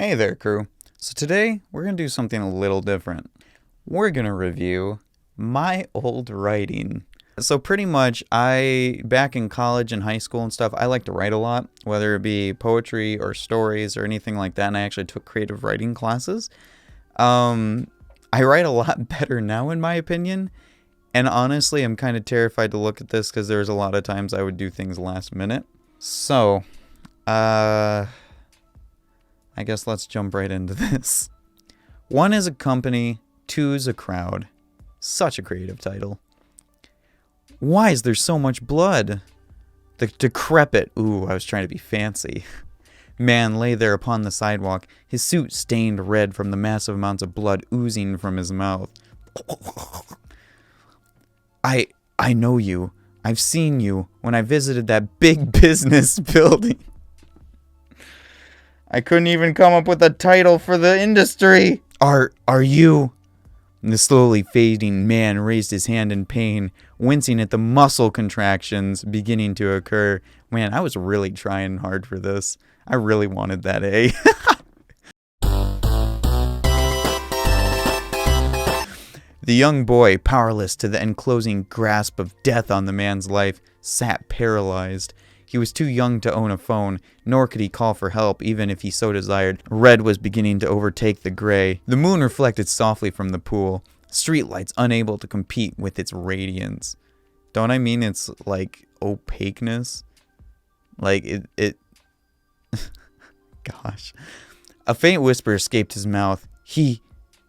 Hey there, crew. So today, we're going to do something a little different. We're going to review my old writing. So pretty much, back in college and high school and stuff, I like to write a lot, whether it be poetry or stories or anything like that, and I actually took creative writing classes. I write a lot better now, in my opinion, and honestly, I'm kind of terrified to look at this because there's a lot of times I would do things last minute. So, I guess let's jump right into this. 1 is a company, 2 is a crowd. Such a creative title. Why is there so much blood? The decrepit, ooh, I was trying to be fancy, man lay there upon the sidewalk, his suit stained red from the massive amounts of blood oozing from his mouth. I know you. I've seen you when I visited that big business building. I couldn't even come up with a title for the industry. Are you? The slowly fading man raised his hand in pain, wincing at the muscle contractions beginning to occur. Man, I was really trying hard for this. I really wanted that A. The young boy, powerless to the enclosing grasp of death on the man's life, sat paralyzed. He was too young to own a phone, nor could he call for help even if he so desired. Red was beginning to overtake the gray. The moon reflected softly from the pool, streetlights unable to compete with its radiance. Don't I mean its, like, opaqueness? Like, it Gosh. A faint whisper escaped his mouth.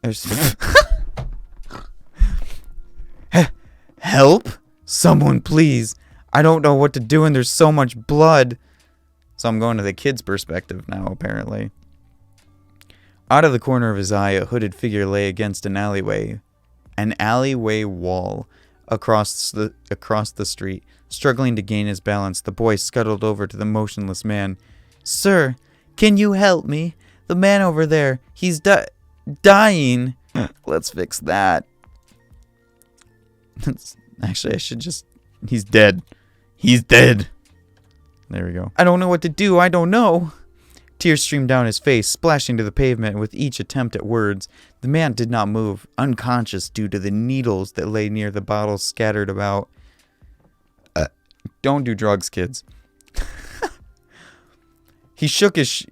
There's... Help? Someone, please. I don't know what to do and there's so much blood. So I'm going to the kid's perspective now, apparently. Out of the corner of his eye, a hooded figure lay against an alleyway wall across the street. Struggling to gain his balance, the boy scuttled over to the motionless man. Sir, can you help me? The man over there, he's dying. Let's fix that. Actually, I should just... He's dead. He's dead. There we go. I don't know what to do. I don't know. Tears streamed down his face, splashing to the pavement with each attempt at words. The man did not move, unconscious due to the needles that lay near the bottles scattered about. Don't do drugs, kids. He shook his...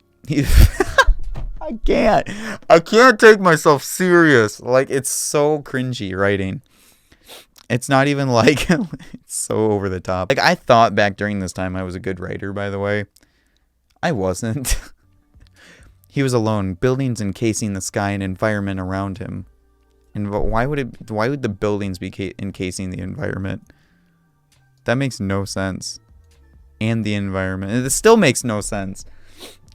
I can't take myself serious. Like, it's so cringy writing. It's not even like, it's so over the top. Like, I thought back during this time I was a good writer, by the way. I wasn't. He was alone, buildings encasing the sky and environment around him. And why would the buildings be encasing the environment? That makes no sense. And the environment. It still makes no sense.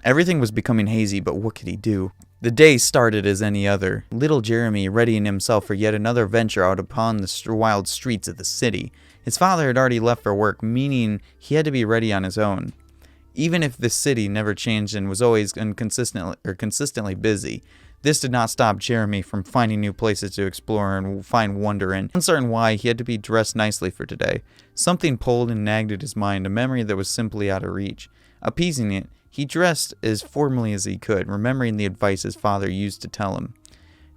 Everything was becoming hazy, but what could he do? The day started as any other. Little Jeremy readying himself for yet another venture out upon the wild streets of the city. His father had already left for work, meaning he had to be ready on his own. Even if the city never changed and was always consistently busy, this did not stop Jeremy from finding new places to explore and find wonder in. Uncertain why, he had to be dressed nicely for today. Something pulled and nagged at his mind, a memory that was simply out of reach. Appeasing it, he dressed as formally as he could, remembering the advice his father used to tell him.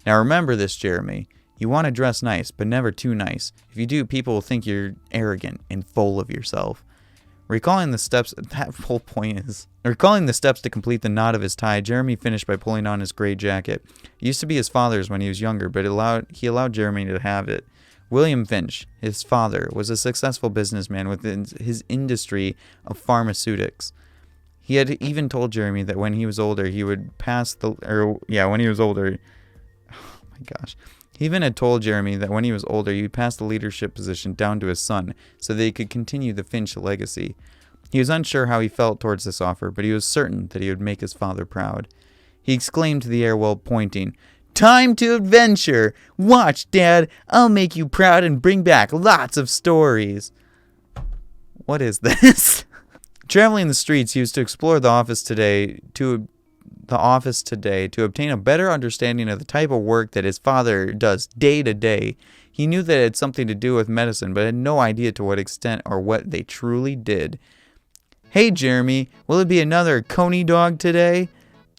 Now remember this, Jeremy. You want to dress nice, but never too nice. If you do, people will think you're arrogant and full of yourself. Recalling the steps to complete the knot of his tie, Jeremy finished by pulling on his gray jacket. It used to be his father's when he was younger, but he allowed Jeremy to have it. William Finch, his father, was a successful businessman within his industry of pharmaceutics. He had even told Jeremy that when he was older, he would pass the... when he was older... Oh my gosh. He even had told Jeremy that when he was older, he would pass the leadership position down to his son so that he could continue the Finch legacy. He was unsure how he felt towards this offer, but he was certain that he would make his father proud. He exclaimed to the air while pointing, "Time to adventure! Watch, Dad! I'll make you proud and bring back lots of stories!" What is this? Traveling the streets, he was to explore the office today to obtain a better understanding of the type of work that his father does day to day. He knew that it had something to do with medicine, but had no idea to what extent or what they truly did. Hey, Jeremy, will it be another Coney dog today?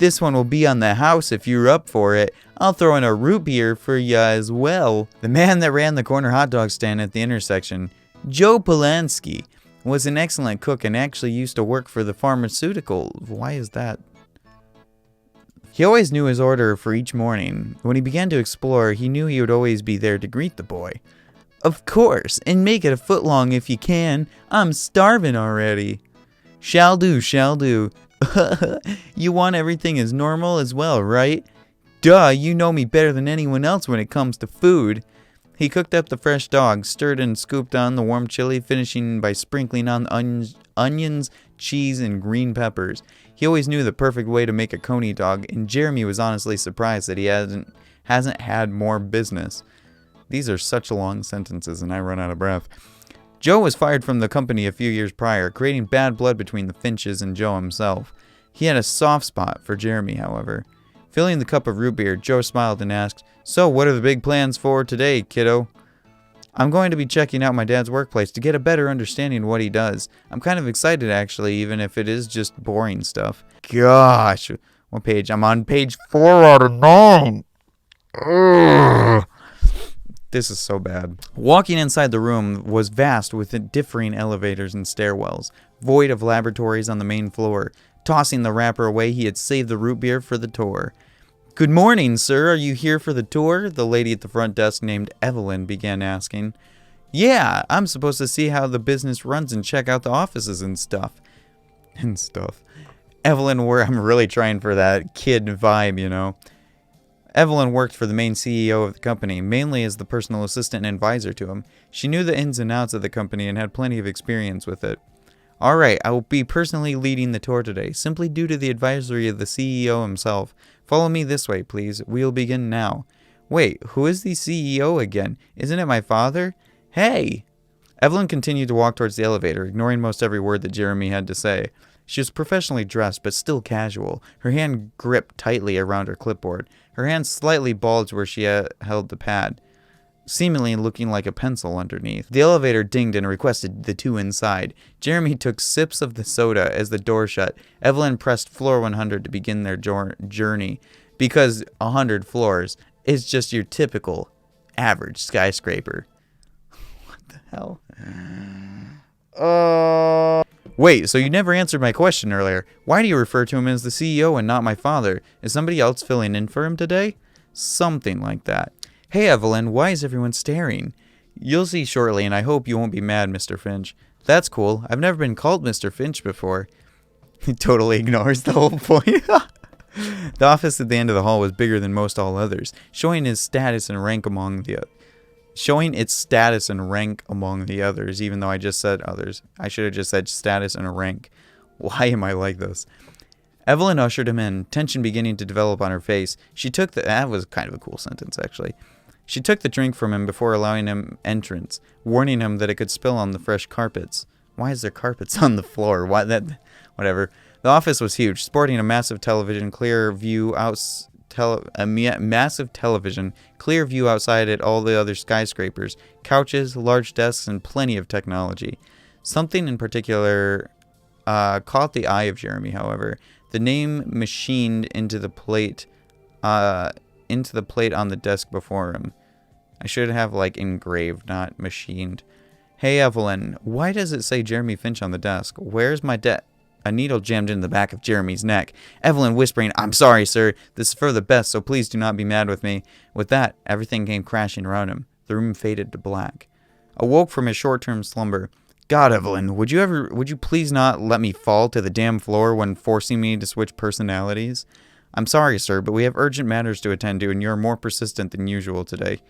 This one will be on the house if you're up for it. I'll throw in a root beer for ya as well. The man that ran the corner hot dog stand at the intersection, Joe Polanski, was an excellent cook and actually used to work for the pharmaceutical. Why is that? He always knew his order for each morning. When he began to explore, he knew he would always be there to greet the boy. Of course, and make it a foot long if you can. I'm starving already. Shall do, shall do. You want everything as normal as well, right? Duh, you know me better than anyone else when it comes to food. He cooked up the fresh dog, stirred and scooped on the warm chili, finishing by sprinkling on onions, cheese, and green peppers. He always knew the perfect way to make a coney dog, and Jeremy was honestly surprised that he hasn't had more business. These are such long sentences, and I run out of breath. Joe was fired from the company a few years prior, creating bad blood between the Finches and Joe himself. He had a soft spot for Jeremy, however. Filling the cup of root beer, Joe smiled and asked, "So, what are the big plans for today, kiddo?" "I'm going to be checking out my dad's workplace to get a better understanding of what he does. I'm kind of excited, actually, even if it is just boring stuff." Gosh, what page? I'm on page 4 out of 9. Ugh. This is so bad. Walking inside the room was vast with differing elevators and stairwells, void of laboratories on the main floor. Tossing the wrapper away, he had saved the root beer for the tour. "Good morning, sir. Are you here for the tour?" the lady at the front desk named Evelyn began asking. "Yeah, I'm supposed to see how the business runs and check out the offices and stuff." Evelyn, I'm really trying for that kid vibe, you know. Evelyn worked for the main CEO of the company, mainly as the personal assistant and advisor to him. She knew the ins and outs of the company and had plenty of experience with it. "All right, I will be personally leading the tour today, simply due to the advisory of the CEO himself. Follow me this way, please. We'll begin now." "Wait, who is the CEO again? Isn't it my father? Hey!" Evelyn continued to walk towards the elevator, ignoring most every word that Jeremy had to say. She was professionally dressed, but still casual, her hand gripped tightly around her clipboard. Her hand slightly bulged where she held the pad, seemingly looking like a pencil underneath. The elevator dinged and requested the two inside. Jeremy took sips of the soda as the door shut. Evelyn pressed floor 100 to begin their journey, because 100 floors is just your typical average skyscraper. What the hell? Wait, so you never answered my question earlier. Why do you refer to him as the CEO and not my father? Is somebody else filling in for him today? Something like that. Hey, Evelyn, why is everyone staring? You'll see shortly, and I hope you won't be mad, Mr. Finch. That's cool. I've never been called Mr. Finch before. He totally ignores the whole point. The office at the end of the hall was bigger than most all others, showing its status and rank among the others, even though I just said others. I should have just said status and rank. Why am I like this? Evelyn ushered him in, tension beginning to develop on her face. That was kind of a cool sentence, actually. She took the drink from him before allowing him entrance, warning him that it could spill on the fresh carpets. Why is there carpets on the floor? Whatever. The office was huge, sporting a massive television, clear view outside at all the other skyscrapers, couches, large desks, and plenty of technology. Something in particular caught the eye of Jeremy, however. The name machined into the plate on the desk before him. I should have engraved, not machined. Hey, Evelyn, why does it say Jeremy Finch on the desk? Where's my A needle jammed in the back of Jeremy's neck. Evelyn whispering, "I'm sorry, sir. This is for the best, so please do not be mad with me." With that, everything came crashing around him. The room faded to black. Awoke from his short-term slumber. God, Evelyn, would you please not let me fall to the damn floor when forcing me to switch personalities? I'm sorry, sir, but we have urgent matters to attend to, and you're more persistent than usual today.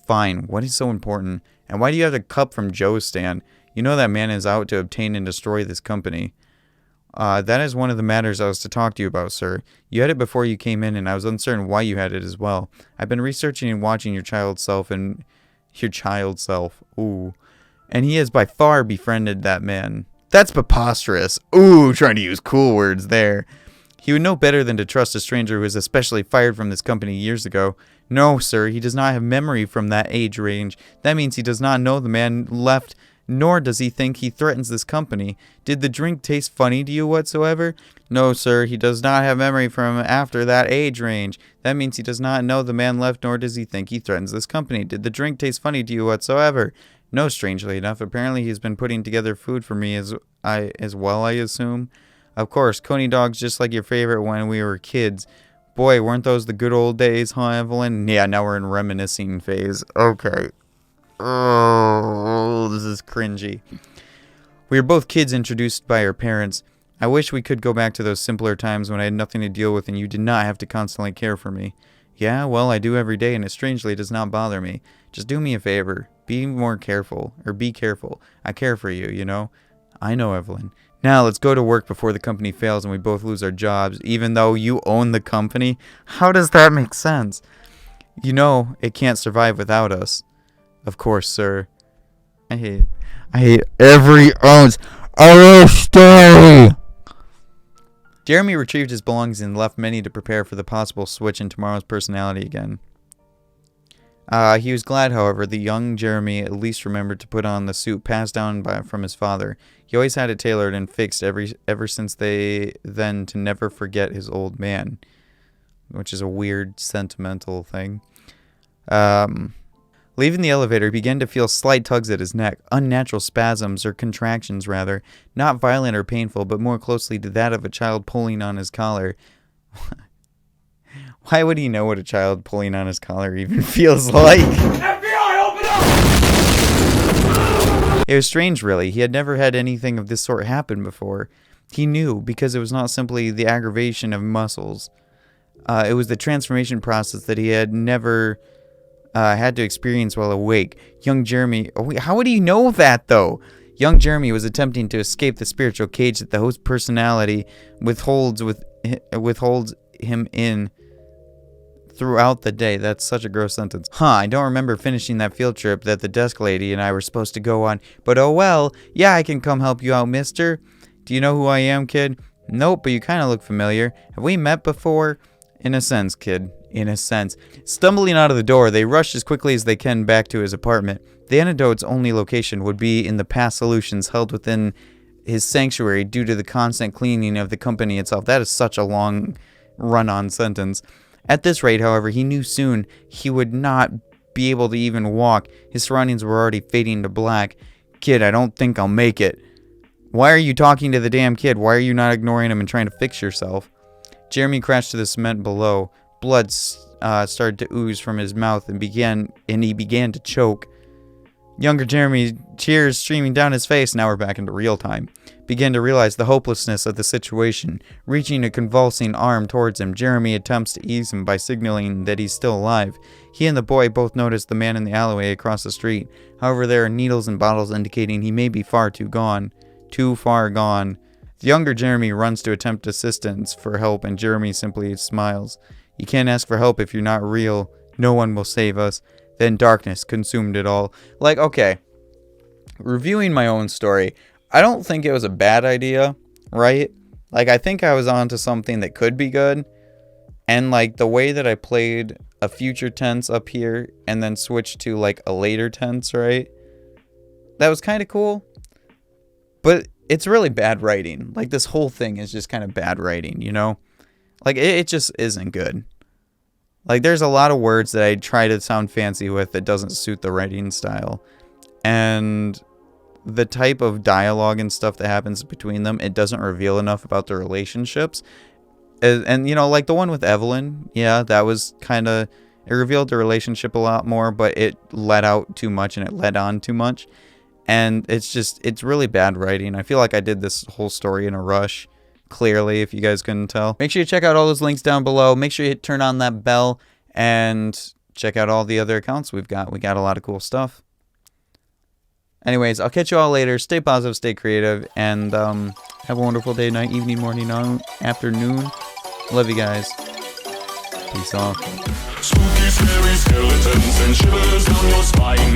Fine. What is so important? And why do you have the cup from Joe's stand? You know that man is out to obtain and destroy this company. That is one of the matters I was to talk to you about, sir. You had it before you came in, and I was uncertain why you had it as well. I've been researching and watching your child self. Ooh. And he has by far befriended that man. That's preposterous. Ooh, trying to use cool words there. He would know better than to trust a stranger who was especially fired from this company years ago. No, sir, he does not have memory from that age range. That means he does not know the man left nor does he think he threatens this company. Did the drink taste funny to you whatsoever? No, sir, he does not have memory from after that age range. That means he does not know the man left, nor does he think he threatens this company. Did the drink taste funny to you whatsoever? No, strangely enough. Apparently he's been putting together food for me as well, I assume. Of course, Coney Dog's just like your favorite when we were kids. Boy, weren't those the good old days, huh, Evelyn? Yeah, now we're in reminiscing phase. Okay. Oh, this is cringy. We were both kids introduced by our parents. I wish we could go back to those simpler times when I had nothing to deal with and you did not have to constantly care for me. Yeah, well, I do every day and it strangely does not bother me. Just do me a favor. Be more careful. Or be careful. I care for you, you know? I know, Evelyn. Now, let's go to work before the company fails and we both lose our jobs, even though you own the company. How does that make sense? You know, it can't survive without us. Of course, sir. I hate every ounce of this story. Jeremy retrieved his belongings and left Minnie to prepare for the possible switch in tomorrow's personality again. He was glad, however, the young Jeremy at least remembered to put on the suit passed down from his father. He always had it tailored and fixed ever since then to never forget his old man, which is a weird, sentimental thing. Leaving the elevator, he began to feel slight tugs at his neck, unnatural spasms, or contractions rather, not violent or painful, but more closely to that of a child pulling on his collar. Why would he know what a child pulling on his collar even feels like? FBI, open up! It was strange, really. He had never had anything of this sort happen before. He knew, because it was not simply the aggravation of muscles. It was the transformation process that he had never had to experience while awake. Young Jeremy... how would he know that, though? Young Jeremy was attempting to escape the spiritual cage that the host personality withholds him in throughout the day. That's such a gross sentence. I don't remember finishing that field trip that the desk lady and I were supposed to go on. But oh well. Yeah, I can come help you out, mister. Do you know who I am, kid? Nope, but you kind of look familiar. Have we met before? In a sense, kid. In a sense. Stumbling out of the door, they rush as quickly as they can back to his apartment. The antidote's only location would be in the past solutions held within his sanctuary due to the constant cleaning of the company itself. That is such a long run-on sentence. At this rate, however, he knew soon he would not be able to even walk. His surroundings were already fading to black. Kid, I don't think I'll make it. Why are you talking to the damn kid? Why are you not ignoring him and trying to fix yourself? Jeremy crashed to the cement below. Blood started to ooze from his mouth and he began to choke. Younger Jeremy, tears streaming down his face, now we're back into real time, began to realize the hopelessness of the situation. Reaching a convulsing arm towards him, Jeremy attempts to ease him by signaling that he's still alive. He and the boy both notice the man in the alleyway across the street. However, there are needles and bottles indicating he may be far gone. The younger Jeremy runs to attempt assistance for help, and Jeremy simply smiles. You can't ask for help if you're not real. No one will save us. Then darkness consumed it all. Like, okay. Reviewing my own story, I don't think it was a bad idea, right? Like, I think I was onto something that could be good. And, like, the way that I played a future tense up here and then switched to, like, a later tense, right? That was kind of cool. But it's really bad writing. Like, this whole thing is just kind of bad writing, you know? Like, it just isn't good. Like, there's a lot of words that I try to sound fancy with that doesn't suit the writing style. And the type of dialogue and stuff that happens between them, it doesn't reveal enough about their relationships. And you know, like the one with Evelyn, yeah, that was kind of... It revealed the relationship a lot more, but it let out too much and it led on too much. And it's really bad writing. I feel like I did this whole story in a rush. Clearly, if you guys couldn't tell. Make sure you check out all those links down below. Make sure you turn on that bell and check out all the other accounts we've got. We got a lot of cool stuff. Anyways, I'll catch you all later. Stay positive, stay creative, and have a wonderful day, night, evening, morning, afternoon. Love you guys. Peace off. Spooky, scary skeletons and shivers down your spine.